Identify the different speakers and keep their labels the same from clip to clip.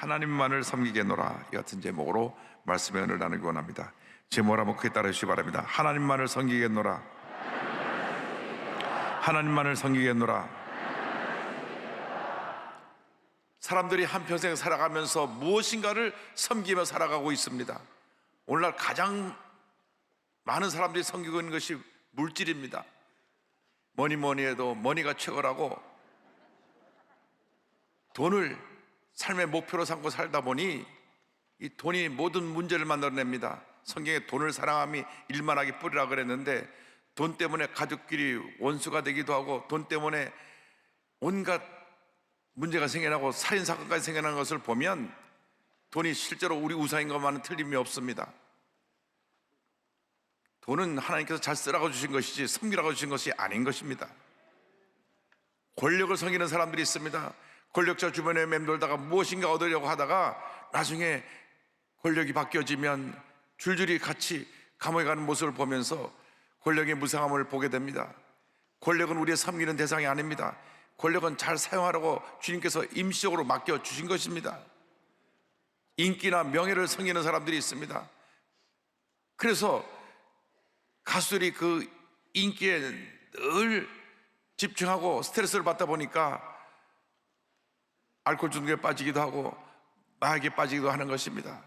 Speaker 1: 하나님만을 섬기겠노라, 이 같은 제목으로 말씀의 은혜를 나누기 원합니다. 제목을 한번 크게 따라 주시기 바랍니다. 하나님만을 섬기겠노라, 하나님만을 섬기겠노라. 사람들이 한평생 살아가면서 무엇인가를 섬기며 살아가고 있습니다. 오늘날 가장 많은 사람들이 섬기고 있는 것이 물질입니다. 뭐니 해도 머니가 최고라고 돈을 삶의 목표로 삼고 살다 보니 이 돈이 모든 문제를 만들어냅니다. 성경에 돈을 사랑함이 일만하게 뿌리라 그랬는데, 돈 때문에 가족끼리 원수가 되기도 하고, 돈 때문에 온갖 문제가 생겨나고 살인사건까지 생겨나는 것을 보면 돈이 실제로 우리 우상인 것만은 틀림이 없습니다. 돈은 하나님께서 잘 쓰라고 주신 것이지 섬기라고 주신 것이 아닌 것입니다. 권력을 섬기는 사람들이 있습니다. 권력자 주변에 맴돌다가 무엇인가 얻으려고 하다가 나중에 권력이 바뀌어지면 줄줄이 같이 감옥에 가는 모습을 보면서 권력의 무상함을 보게 됩니다. 권력은 우리의 섬기는 대상이 아닙니다. 권력은 잘 사용하라고 주님께서 임시적으로 맡겨주신 것입니다. 인기나 명예를 섬기는 사람들이 있습니다. 그래서 가수들이 그 인기에 늘 집중하고 스트레스를 받다 보니까 알코올 중독에 빠지기도 하고 마약에 빠지기도 하는 것입니다.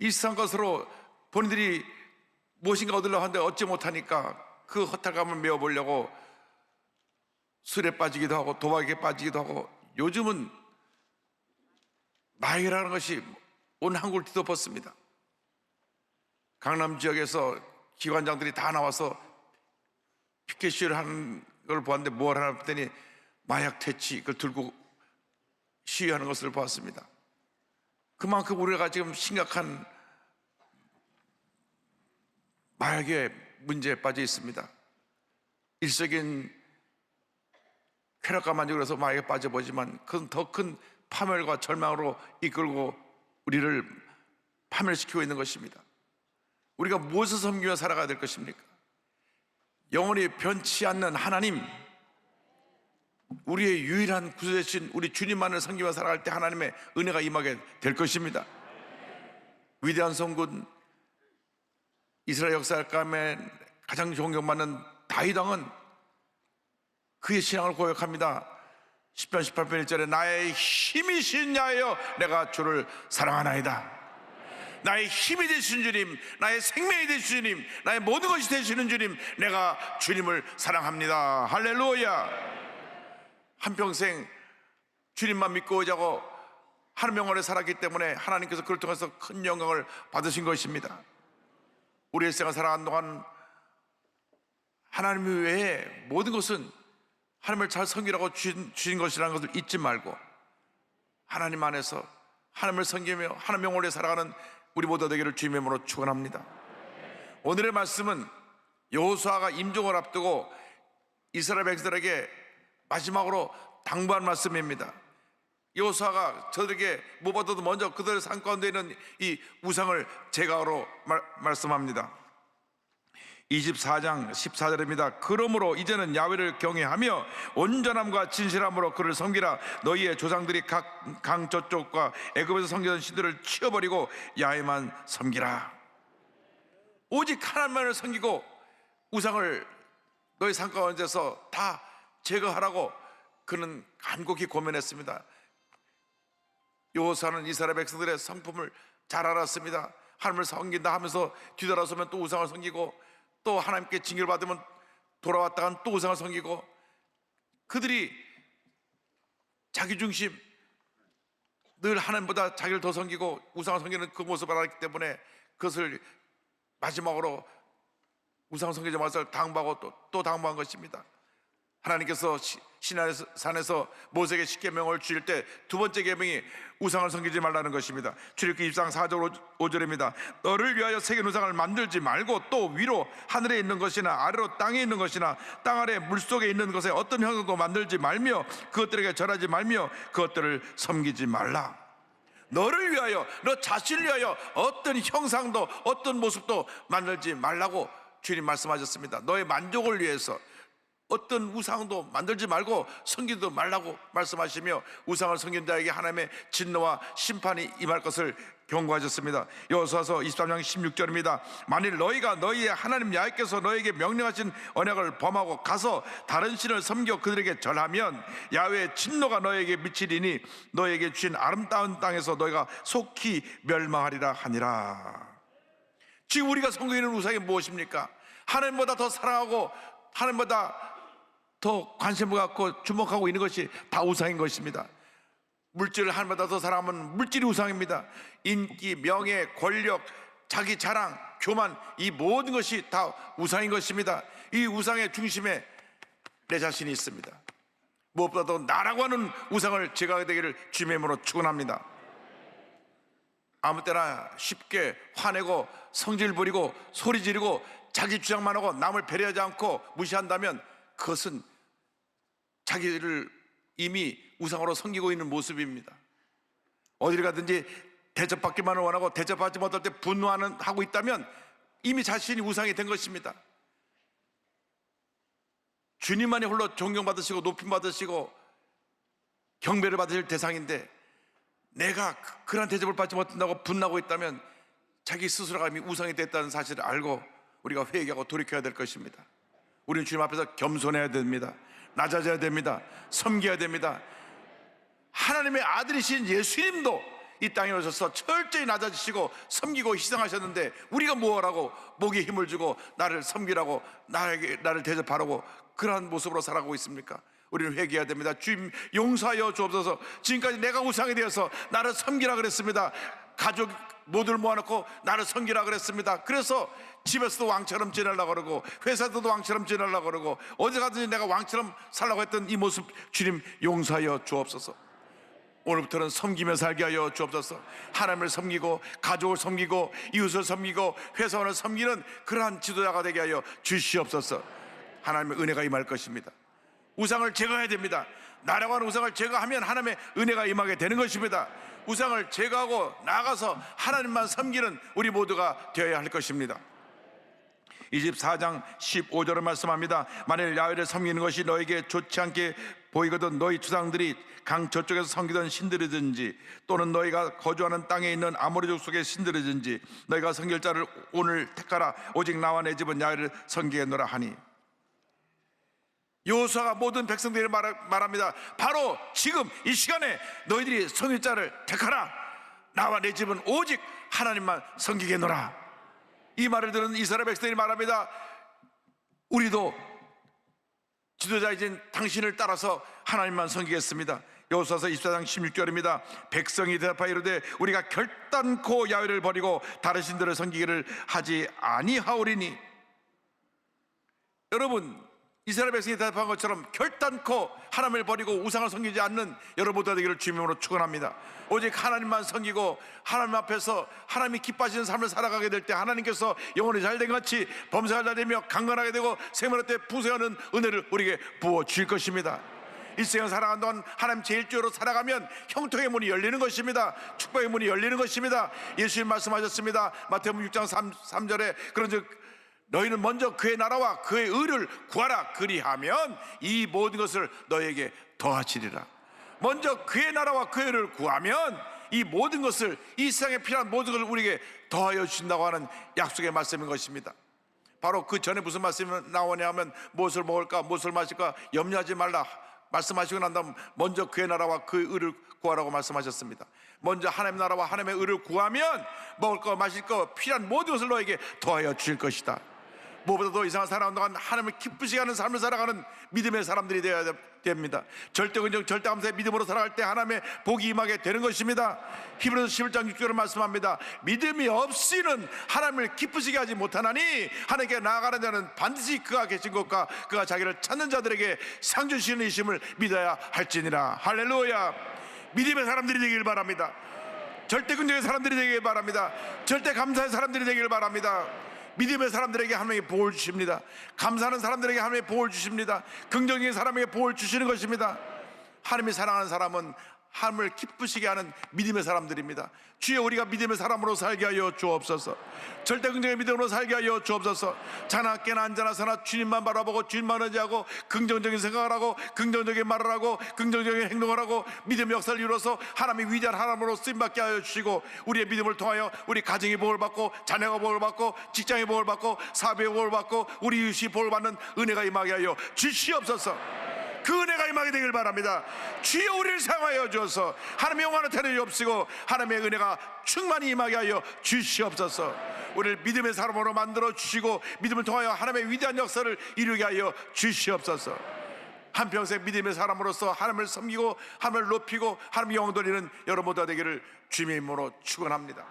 Speaker 1: 이 세상 것으로 본인들이 무엇인가 얻으려고 하는데 얻지 못하니까 그 허탈감을 메워보려고 술에 빠지기도 하고 도박에 빠지기도 하고, 요즘은 마약이라는 것이 온 한국을 뒤덮었습니다. 강남 지역에서 기관장들이 다 나와서 피켓 시위를 하는 걸 보았는데 뭘 하나 했더니 마약 퇴치, 그걸 들고 시위하는 것을 보았습니다. 그만큼 우리가 지금 심각한 마약의 문제에 빠져 있습니다. 일시적인 쾌락과 만족을 마약에 빠져보지만 그건 더 큰 파멸과 절망으로 이끌고 우리를 파멸시키고 있는 것입니다. 우리가 무엇을 섬기며 살아가야 될 것입니까? 영원히 변치 않는 하나님, 우리의 유일한 구세주신 우리 주님만을 섬기며 살아갈 때 하나님의 은혜가 임하게 될 것입니다. 위대한 성군, 이스라엘 역사 가운데 가장 존경받는 다윗 왕은 그의 신앙을 고백합니다. 10편 18편 1절에 나의 힘이신 야여 내가 주를 사랑하나이다. 나의 힘이 되신 주님, 나의 생명이 되신 주님, 나의 모든 것이 되시는 주님, 내가 주님을 사랑합니다. 할렐루야. 한평생 주님만 믿고 오자고 하늘 영원에 살았기 때문에 하나님께서 그를 통해서 큰 영광을 받으신 것입니다. 우리의 생을 살아가는 동안 하나님 외에 모든 것은 하나님을 잘 섬기라고 주신 것이라는 것을 잊지 말고 하나님 안에서 하나님을 섬기며 하나님 영원에 살아가는 우리 모두 되기를 주님의 이름으로 축원합니다. 오늘의 말씀은 여호수아가 임종을 앞두고 이스라엘 백성들에게 마지막으로 당부한 말씀입니다. 여호수아가 저들에게 무엇보다도 먼저 그들의 삶 가운데 있는 이 우상을 제거하러 말씀합니다. 24장 14절입니다. 그러므로 이제는 야훼를 경외하며 온전함과 진실함으로 그를 섬기라. 너희의 조상들이 각 강 저쪽과 애굽에서 섬기던 신들을 치워버리고 야훼만 섬기라. 오직 하나님만을 섬기고 우상을 너희 삶 가운데서 다 제거하라고 그는 간곡히 고민했습니다. 여호수아는 이스라엘 백성들의 성품을 잘 알았습니다. 하나님을 섬긴다 하면서 뒤돌아서면 또 우상을 섬기고, 또 하나님께 징계를 받으면 돌아왔다간 또 우상을 섬기고, 그들이 자기 중심, 늘 하나님보다 자기를 더 섬기고 우상을 섬기는 그 모습을 알았기 때문에 그것을 마지막으로 우상을 섬기지 말아서 당부하고 또 당부한 것입니다. 하나님께서 시내산에서 모세에게 십계명을 주실 때 두 번째 계명이 우상을 섬기지 말라는 것입니다. 출애굽기 24장 4절 5절입니다. 너를 위하여 새긴 우상을 만들지 말고 또 위로 하늘에 있는 것이나 아래로 땅에 있는 것이나 땅 아래 물속에 있는 것에 어떤 형상도 만들지 말며 그것들에게 절하지 말며 그것들을 섬기지 말라. 너를 위하여, 너 자신을 위하여 어떤 형상도 어떤 모습도 만들지 말라고 주님 말씀하셨습니다. 너의 만족을 위해서, 어떤 우상도 만들지 말고 섬기도 말라고 말씀하시며 우상을 섬긴 자에게 하나님의 진노와 심판이 임할 것을 경고하셨습니다. 여호수아서 23장 16절입니다. 만일 너희가 너희의 하나님 야훼께서 너희에게 명령하신 언약을 범하고 가서 다른 신을 섬겨 그들에게 절하면 야훼의 진노가 너희에게 미치리니 너희에게 주신 아름다운 땅에서 너희가 속히 멸망하리라 하니라. 지금 우리가 섬기는 우상이 무엇입니까? 하나님보다 더 사랑하고 하나님보다 더 관심을 갖고 주목하고 있는 것이 다 우상인 것입니다. 물질을 하나님보다 더 사랑하면 물질이 우상입니다. 인기, 명예, 권력, 자기 자랑, 교만, 이 모든 것이 다 우상인 것입니다. 이 우상의 중심에 내 자신이 있습니다. 무엇보다도 나라고 하는 우상을 제거하게 되기를 주님의 이름으로 축원합니다. 아무 때나 쉽게 화내고 성질 부리고 소리 지르고 자기 주장만 하고 남을 배려하지 않고 무시한다면 그것은 자기를 이미 우상으로 섬기고 있는 모습입니다. 어디를 가든지 대접받기만을 원하고 대접받지 못할 때 분노하고 있다면 이미 자신이 우상이 된 것입니다. 주님만이 홀로 존경받으시고 높임받으시고 경배를 받으실 대상인데 내가 그런 대접을 받지 못한다고 분노하고 있다면 자기 스스로가 이미 우상이 됐다는 사실을 알고 우리가 회개하고 돌이켜야 될 것입니다. 우리는 주님 앞에서 겸손해야 됩니다. 낮아져야 됩니다. 섬겨야 됩니다. 하나님의 아들이신 예수님도 이 땅에 오셔서 철저히 낮아지시고 섬기고 희생하셨는데 우리가 뭐하라고 목에 힘을 주고 나를 섬기라고 나를 대접하라고 그러한 모습으로 살아가고 있습니까? 우리는 회개해야 됩니다. 주님 용서하여 주옵소서. 지금까지 내가 우상이 되어서 나를 섬기라 그랬습니다. 가족 모두를 모아놓고 나를 섬기라 그랬습니다. 그래서 집에서도 왕처럼 지내려고 그러고 회사에서도 왕처럼 지내려고 그러고 어디 가든지 내가 왕처럼 살라고 했던 이 모습 주님 용서하여 주옵소서. 오늘부터는 섬기며 살게 하여 주옵소서. 하나님을 섬기고 가족을 섬기고 이웃을 섬기고 회사원을 섬기는 그러한 지도자가 되게 하여 주시옵소서. 하나님의 은혜가 임할 것입니다. 우상을 제거해야 됩니다. 나라고 하는 우상을 제거하면 하나님의 은혜가 임하게 되는 것입니다. 우상을 제거하고 나가서 하나님만 섬기는 우리 모두가 되어야 할 것입니다. 24장 15절을 말씀합니다. 만일 야훼를 섬기는 것이 너에게 좋지 않게 보이거든 너희 조상들이 강 저쪽에서 섬기던 신들이든지 또는 너희가 거주하는 땅에 있는 아모리족 속의 신들이든지 너희가 섬길 자를 오늘 택하라. 오직 나와 내 집은 야훼를 섬기겠노라 하니. 여호수아가 모든 백성들이 말합니다. 바로 지금 이 시간에 너희들이 섬길 자를 택하라. 나와 내 집은 오직 하나님만 섬기겠노라. 이 말을 들은 이스라엘 백성들이 말합니다. 우리도 지도자이신 당신을 따라서 하나님만 섬기겠습니다. 여호수아서 24장 16절입니다. 백성이 대답하여 이르되 우리가 결단코 야훼를 버리고 다른 신들을 섬기기를 하지 아니하오리니. 여러분, 이스라엘 백성이 대답한 것처럼 결단코 하나님을 버리고 우상을 섬기지 않는 여러분들 되기를 주님으로 축원합니다. 오직 하나님만 섬기고 하나님 앞에서 하나님이 기뻐하시는 삶을 살아가게 될 때 하나님께서 영혼이 잘된 같이 범사가 잘되며 강건하게 되고 생명의 때 부세하는 은혜를 우리에게 부어주실 것입니다. 일생을 살아가는 동안 하나님 제1주로 살아가면 형통의 문이 열리는 것입니다. 축복의 문이 열리는 것입니다. 예수님 말씀하셨습니다. 마태복음 6장 3절에 그런즉 너희는 먼저 그의 나라와 그의 의를 구하라. 그리하면 이 모든 것을 너희에게 더하시리라. 먼저 그의 나라와 그의 의를 구하면 이 모든 것을, 이 세상에 필요한 모든 것을 우리에게 더하여 주신다고 하는 약속의 말씀인 것입니다. 바로 그 전에 무슨 말씀이 나오냐 하면 무엇을 먹을까 무엇을 마실까 염려하지 말라 말씀하시고 난 다음 먼저 그의 나라와 그의 의를 구하라고 말씀하셨습니다. 먼저 하나님 나라와 하나님의 의를 구하면 먹을 거 마실 거 필요한 모든 것을 너에게 더하여 주실 것이다. 무엇보다도 이 세상 살아가는 동안 하나님을 기쁘시게 하는 삶을 살아가는 믿음의 사람들이 되어야 됩니다. 절대 긍정 절대 감사의 믿음으로 살아갈 때 하나님의 복이 임하게 되는 것입니다. 히브리서 11장 6절을 말씀합니다. 믿음이 없이는 하나님을 기쁘시게 하지 못하나니 하나님께 나아가는 자는 반드시 그가 계신 것과 그가 자기를 찾는 자들에게 상 주시는 이심을 믿어야 할지니라. 할렐루야. 믿음의 사람들이 되길 바랍니다. 절대 긍정의 사람들이 되길 바랍니다. 절대 감사의 사람들이 되길 바랍니다. 믿음의 사람들에게 하나님이 복을 주십니다. 감사하는 사람들에게 하나님이 복을 주십니다. 긍정적인 사람에게 복을 주시는 것입니다. 하나님이 사랑하는 사람은 하나님을 기쁘시게 하는 믿음의 사람들입니다. 주여, 우리가 믿음의 사람으로 살게 하여 주옵소서. 절대 긍정의 믿음으로 살게 하여 주옵소서. 자나 깨나 앉아나 서나 주님만 바라보고 주님만 의지하고 긍정적인 생각을 하고 긍정적인 말을 하고 긍정적인 행동을 하고 믿음의 역사를 이루어서 하나님의 위대한 하나님으로 쓰임받게 하여 주시고, 우리의 믿음을 통하여 우리 가정이 복을 받고 자녀가 복을 받고 직장이 복을 받고 사업의 복을 받고 우리 이웃이 복을 받는 은혜가 임하게 하여 주시옵소서. 그 은혜가 임하게 되길 바랍니다. 주여, 우리를 사용하여 주어서 하나님의 영광을 드리옵시고 하나님의 은혜가 충만히 임하게 하여 주시옵소서. 우리를 믿음의 사람으로 만들어 주시고 믿음을 통하여 하나님의 위대한 역사를 이루게 하여 주시옵소서. 한평생 믿음의 사람으로서 하나님을 섬기고 하나님을 높이고 하나님의 영광 돌리는 여러분 모두가 되기를 주님의 이름으로 축원합니다.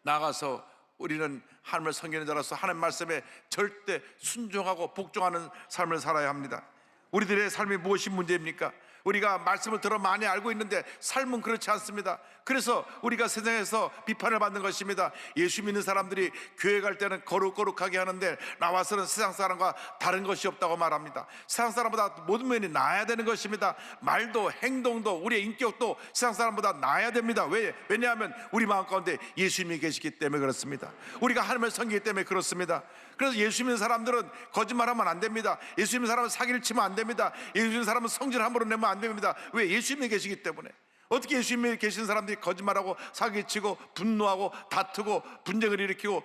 Speaker 1: 나아가서 우리는 하나님을 섬기는 자로서 하나님 말씀에 절대 순종하고 복종하는 삶을 살아야 합니다. 우리들의 삶이 무엇이 문제입니까? 우리가 말씀을 들어 많이 알고 있는데 삶은 그렇지 않습니다. 그래서 우리가 세상에서 비판을 받는 것입니다. 예수 믿는 사람들이 교회 갈 때는 거룩거룩하게 하는데 나와서는 세상 사람과 다른 것이 없다고 말합니다. 세상 사람보다 모든 면이 나아야 되는 것입니다. 말도 행동도 우리의 인격도 세상 사람보다 나아야 됩니다. 왜냐하면 우리 마음 가운데 예수님이 계시기 때문에 그렇습니다. 우리가 하나님을 섬기기 때문에 그렇습니다. 그래서 예수 믿는 사람들은 거짓말하면 안 됩니다. 예수 믿는 사람은 사기를 치면 안 됩니다. 예수 믿는 사람은 성질 함부로 내면 안 됩니다. 왜? 예수님이 계시기 때문에. 어떻게 예수님이 계신 사람들이 거짓말하고 사기치고 분노하고 다투고 분쟁을 일으키고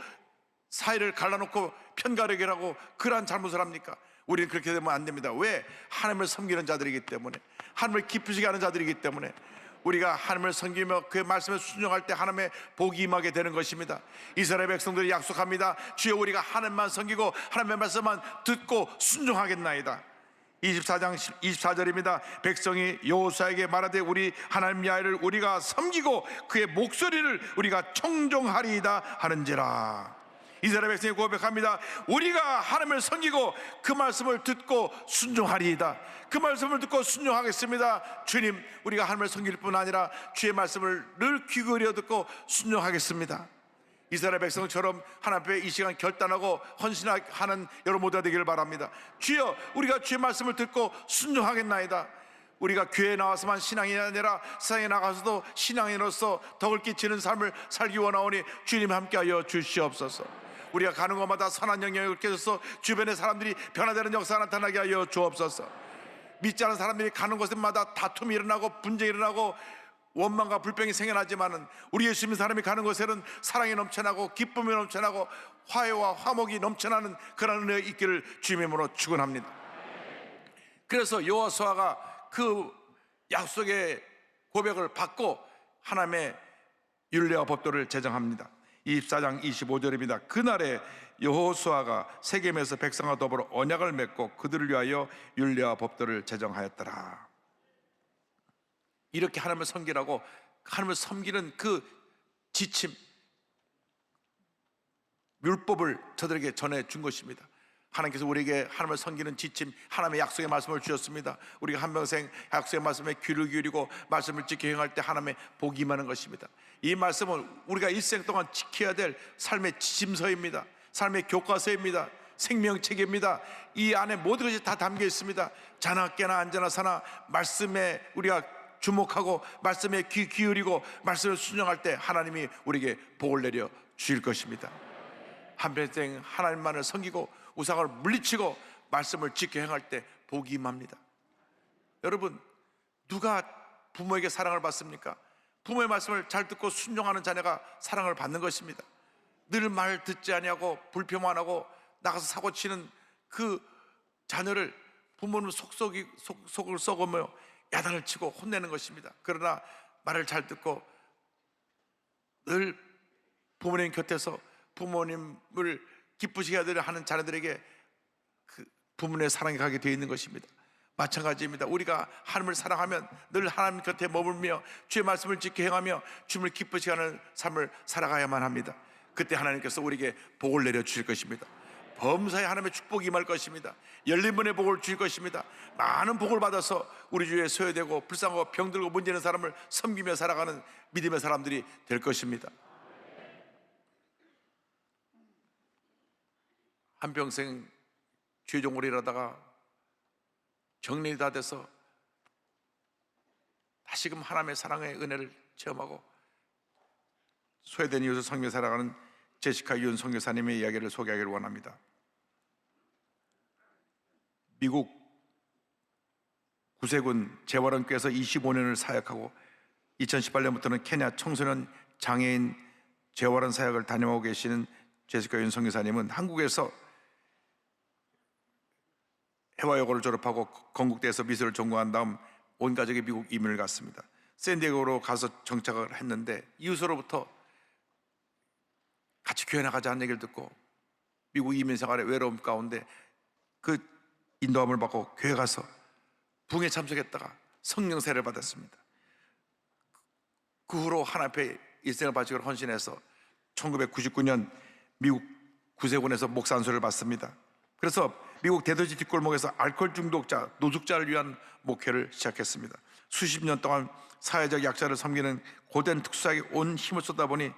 Speaker 1: 사이를 갈라놓고 편가르기를 하고 그러한 잘못을 합니까? 우리는 그렇게 되면 안 됩니다. 왜? 하나님을 섬기는 자들이기 때문에, 하나님을 기쁘시게 하는 자들이기 때문에. 우리가 하나님을 섬기며 그의 말씀에 순종할 때 하나님의 복이 임하게 되는 것입니다. 이스라엘 백성들이 약속합니다. 주여, 우리가 하나님만 섬기고 하나님의 말씀만 듣고 순종하겠나이다. 24장 24절입니다. 백성이 여호수아에게 말하되 우리 하나님 야훼를 우리가 섬기고 그의 목소리를 우리가 청종하리이다 하는지라. 이스라엘 백성이 고백합니다. 우리가 하나님을 섬기고 그 말씀을 듣고 순종하리이다. 그 말씀을 듣고 순종하겠습니다. 주님, 우리가 하나님을 섬길 뿐 아니라 주의 말씀을 늘 귀 기울여 듣고 순종하겠습니다. 이스라엘 백성처럼 하나님 앞에 이 시간 결단하고 헌신하는 여러분 모두가 되기를 바랍니다. 주여, 우리가 주의 말씀을 듣고 순종하겠나이다. 우리가 교회에 나와서만 신앙이 아니라 세상에 나가서도 신앙인으로서 덕을 끼치는 삶을 살기 원하오니 주님 함께하여 주시옵소서. 우리가 가는 곳마다 선한 영향을 끼쳐서 주변의 사람들이 변화되는 역사가 나타나게 하여 주옵소서. 믿지 않은 사람들이 가는 곳마다 다툼이 일어나고 분쟁이 일어나고 원망과 불평이 생겨나지만은 우리 예수 믿는 사람이 가는 곳에는 사랑이 넘쳐나고 기쁨이 넘쳐나고 화해와 화목이 넘쳐나는 그런 은혜가 있기를 주님의 이름으로 축원합니다. 그래서 여호수아가 그 약속의 고백을 받고 하나님의 율례와 법도를 제정합니다. 24장 25절입니다. 그날에 여호수아가 세겜에서 백성과 더불어 언약을 맺고 그들을 위하여 율례와 법도를 제정하였더라. 이렇게 하나님을 섬기라고, 하나님을 섬기는 그 지침, 율법을 저들에게 전해준 것입니다. 하나님께서 우리에게 하나님을 섬기는 지침, 하나님의 약속의 말씀을 주셨습니다. 우리가 한평생 약속의 말씀에 귀를 기울이고 말씀을 지켜 행할 때 하나님의 복이 임하는 것입니다. 이 말씀은 우리가 일생 동안 지켜야 될 삶의 지침서입니다. 삶의 교과서입니다. 생명책입니다. 이 안에 모든 것이 다 담겨 있습니다. 자나 깨나 앉아나 사나 말씀에 우리가 주목하고 말씀에 귀 기울이고 말씀을 순종할 때 하나님이 우리에게 복을 내려 주실 것입니다. 한평생 하나님만을 섬기고 우상을 물리치고 말씀을 지켜 행할 때 복이 임합니다. 여러분, 누가 부모에게 사랑을 받습니까? 부모의 말씀을 잘 듣고 순종하는 자녀가 사랑을 받는 것입니다. 늘 말 듣지 아니하고 불평만 하고 나가서 사고치는 그 자녀를 부모는 속을 썩으며 야단을 치고 혼내는 것입니다. 그러나 말을 잘 듣고 늘 부모님 곁에서 부모님을 기쁘시게 하는 자녀들에게 그 부모님의 사랑이 가게 되어 있는 것입니다. 마찬가지입니다. 우리가 하나님을 사랑하면 늘 하나님 곁에 머물며 주의 말씀을 지켜 행하며 주님을 기쁘시게 하는 삶을 살아가야만 합니다. 그때 하나님께서 우리에게 복을 내려 주실 것입니다. 범사에 하나님의 축복이 임할 것입니다. 열린 문의 복을 주실 것입니다. 많은 복을 받아서 우리 주위에 소외되고 불쌍하고 병들고 문제 있는 사람을 섬기며 살아가는 믿음의 사람들이 될 것입니다. 한평생 죄종을 일하다가 정년이 다 돼서 다시금 하나님의 사랑의 은혜를 체험하고 소외된 이웃을 섬기며 살아가는 제시카 윤 선교사님의 이야기를 소개하기를 원합니다. 미국 구세군 재활원교회에서 25년을 사역하고 2018년부터는 케냐 청소년 장애인 재활원 사역을 다녀오고 계시는 제시카 윤 선교사님은 한국에서 해화여고를 졸업하고 건국대에서 미술을 전공한 다음 온 가족이 미국 이민을 갔습니다. 샌디에고로 가서 정착을 했는데 이웃으로부터 같이 교회 나가자는 얘기를 듣고 미국 이민 생활의 외로움 가운데 그 인도함을 받고 교회 가서 부흥에 참석했다가 성령 세례를 받았습니다. 그 후로 하나님 앞에 일생을 바치고 헌신해서 1999년 미국 구세군에서 목사 안수를 받습니다. 그래서 미국 대도시 뒷골목에서 알코올 중독자, 노숙자를 위한 목회를 시작했습니다. 수십 년 동안 사회적 약자를 섬기는 고된 특수사역에 온 힘을 쏟다 보니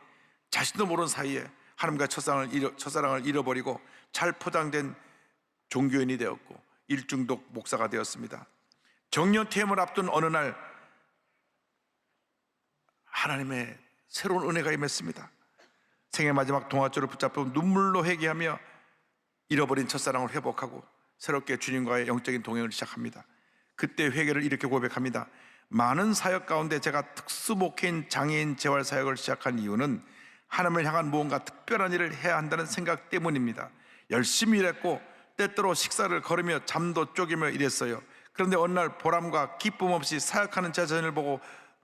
Speaker 1: 자신도 모르는 사이에 하나님과 첫사랑을 잃어버리고 잘 포장된 종교인이 되었고 일중독 목사가 되었습니다. 정년퇴임을 앞둔 어느 날 하나님의 새로운 은혜가 임했습니다. 생애 마지막 동아줄을 붙잡고 눈물로 회개하며 잃어버린 첫사랑을 회복하고 새롭게 주님과의 영적인 동행을 시작합니다. 그때 회개를 이렇게 고백합니다. 많은 사역 가운데 제가 특수목회인 장애인 재활사역을 시작한 이유는 하나님을 향한 무언가 특별한 일을 해야 한다는 생각 때문입니다. 열심히 일했고 때때로 식사를 거르며 잠도 쪼개며 일했어요. 그런데 어느 날 보람과 기쁨 없이 사역하는 제 자신을 보고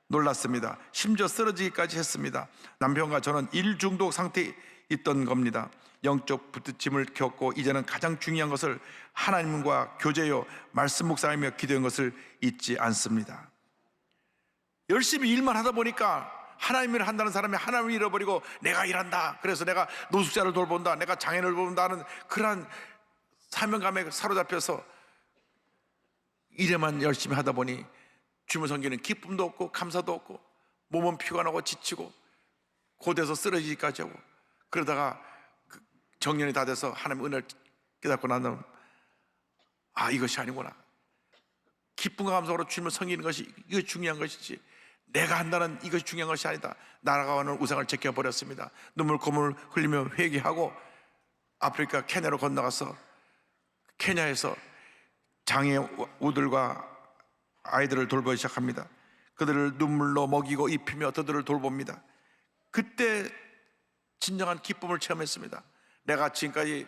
Speaker 1: 놀랐습니다. 심지어 쓰러지기까지 했습니다. 남편과 저는 일 중독 상태에 있던 겁니다. 영적 부딪힘을 겪고 이제는 가장 중요한 것을 하나님과 교제요 말씀 묵상하며 기도한 것을 잊지 않습니다. 열심히 일만 하다 보니까 하나님을 한다는 사람이 하나님을 잃어버리고 내가 일한다, 그래서 내가 노숙자를 돌본다, 내가 장애인을 돌본다 하는 그러한 사명감에 사로잡혀서 일에만 열심히 하다 보니 주님을 섬기는 기쁨도 없고 감사도 없고 몸은 피곤하고 지치고 고대에서 쓰러지기까지 하고 그러다가 정년이 다 돼서 하나님의 은혜를 깨닫고 나면 이것이 아니구나, 기쁨과 감사로 주님을 섬기는 것이 이것이 중요한 것이지 내가 한다는 이것이 중요한 것이 아니다. 날아가는 우상을 제껴버렸습니다. 눈물 콧물 흘리며 회개하고 아프리카 케냐로 건너가서 케냐에서 장애우들과 아이들을 돌보기 시작합니다. 그들을 눈물로 먹이고 입히며 그들을 돌봅니다. 그때 진정한 기쁨을 체험했습니다. 내가 지금까지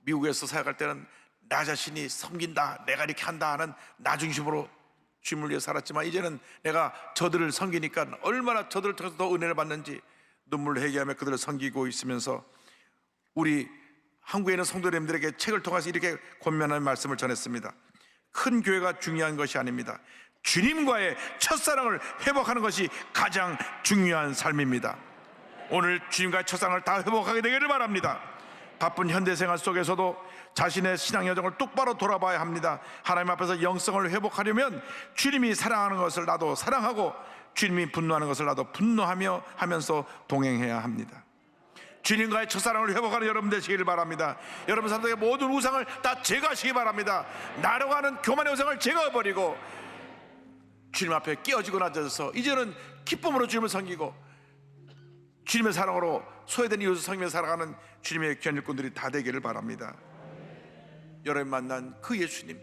Speaker 1: 미국에서 사역할 때는 나 자신이 섬긴다, 내가 이렇게 한다 하는 나 중심으로 주님을 위해 살았지만 이제는 내가 저들을 섬기니까 얼마나 저들을 통해서 더 은혜를 받는지 눈물을 회개하며 그들을 섬기고 있으면서 우리 한국에 있는 성도님들에게 책을 통해서 이렇게 권면하는 말씀을 전했습니다. 큰 교회가 중요한 것이 아닙니다. 주님과의 첫사랑을 회복하는 것이 가장 중요한 삶입니다. 오늘 주님과의 첫사랑을 다 회복하게 되기를 바랍니다. 바쁜 현대생활 속에서도 자신의 신앙 여정을 똑바로 돌아봐야 합니다. 하나님 앞에서 영성을 회복하려면 주님이 사랑하는 것을 나도 사랑하고 주님이 분노하는 것을 나도 분노하며 하면서 동행해야 합니다. 주님과의 첫사랑을 회복하는 여러분 되시기를 바랍니다. 여러분 삶 속의 모든 우상을 다 제거하시기 바랍니다. 나라고 하는 교만의 우상을 제거해버리고 주님 앞에 깨어지고 낮아져서 이제는 기쁨으로 주님을 섬기고 주님의 사랑으로 소외된 이웃을 섬기며 살아가는 주님의 귀한 일꾼들이 다 되기를 바랍니다. 여러분 만난 그 예수님,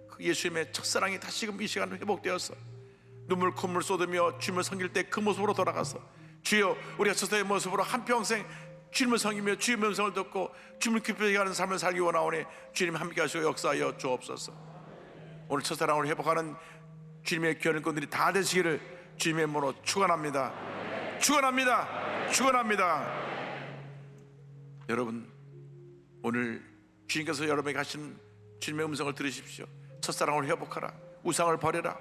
Speaker 1: 그 예수님의 첫사랑이 다시금 이 시간 회복되어서 눈물 콧물 쏟으며 주님을 섬길 때 그 모습으로 돌아가서 주여 우리가 첫사랑의 모습으로 한평생 주님을 섬기며 주님의 음성을 듣고 주님을 기쁘게 하는 삶을 살기 원하오니 주님 함께 하시고 역사하여 주옵소서. 오늘 첫사랑을 회복하는 주님의 귀한 일꾼들이 다 되시기를 주님의 이름으로 축원합니다. 축원합니다. 축원합니다. 여러분 오늘 주님께서 여러분에게 하신 주님의 음성을 들으십시오. 첫사랑을 회복하라, 우상을 버려라,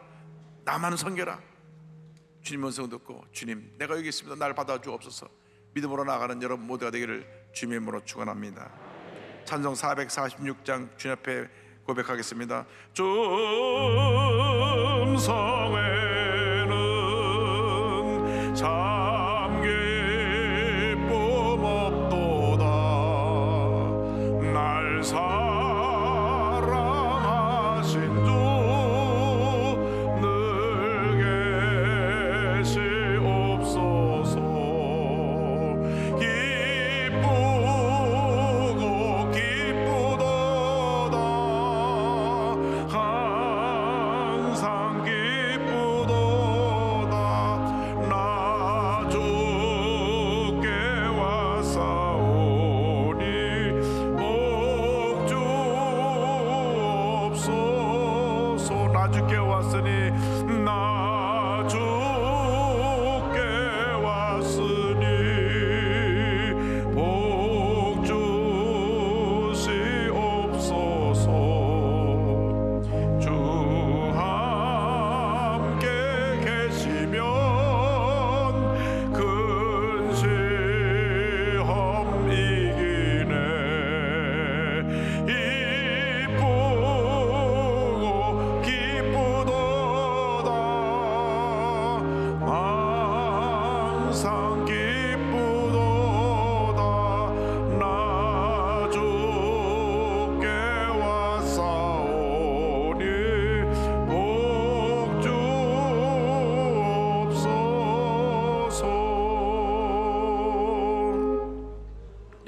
Speaker 1: 나만 섬겨라. 주님의 음성을 듣고 주님 내가 여기 있습니다, 날 받아주옵소서. 믿음으로 나아가는 여러분 모두가 되기를 주님의 이름으로 축원합니다. 찬송 446장 주님 앞에 고백하겠습니다. 좀 성에는 참 기쁨 없도다. 날 사랑하신 주 늘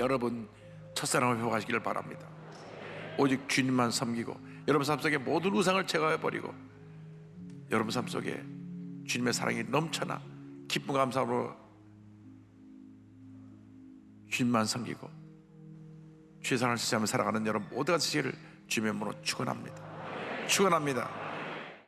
Speaker 1: 여러분 첫사랑을 회복하시기를 바랍니다. 오직 주님만 섬기고 여러분 삶 속에 모든 우상을 제거해버리고 여러분 삶 속에 주님의 사랑이 넘쳐나 기쁨 감사함으로 주님만 섬기고 주의 사랑을 지시하며 살아가는 여러분 모두가 되시기를 주님의 이름으로 축원합니다. 축원합니다.